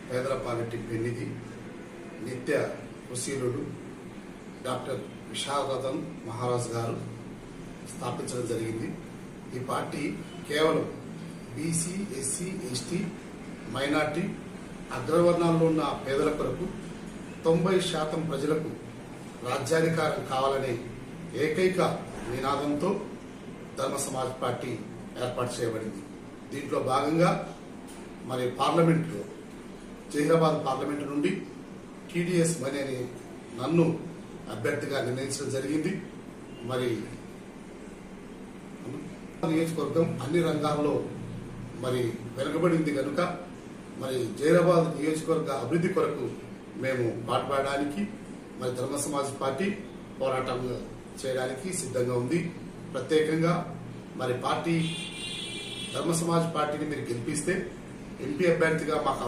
పేదల పాలిటి పెన్నిధి నిత్య కుశీలుడు డాక్టర్ విశారదన్ మహారాజ్ గారు స్థాపించడం జరిగింది. ఈ పార్టీ కేవలం బీసీ, ఎస్సీ, ఎస్టీ, మైనార్టీ, అగ్రవర్ణాల్లో ఉన్న పేదల కొరకు 90% ప్రజలకు రాజ్యాధికారం కావాలనే ఏకైక నినాదంతో ధర్మ సమాజ్ పార్టీ ఏర్పాటు చేయబడింది. దీంట్లో భాగంగా మరి పార్లమెంట్లో జహీరాబాద్ పార్లమెంటు నుండి టీడీఎస్ మని అని నన్ను అభ్యర్థిగా నిర్ణయించడం జరిగింది. మరి నియోజకవర్గం అన్ని రంగాల్లో మరి వెనుకబడింది కనుక మరి జహీరాబాద్ నియోజకవర్గ అభివృద్ధి కొరకు మేము పాటుపడడానికి మరి ధర్మ సమాజ్ పార్టీ పోరాటం చేయడానికి సిద్ధంగా ఉంది. ప్రత్యేకంగా మరి పార్టీ ధర్మ సమాజ్ పార్టీని మీరు గెలిపిస్తే ఎంపీ అభ్యర్థిగా మాకు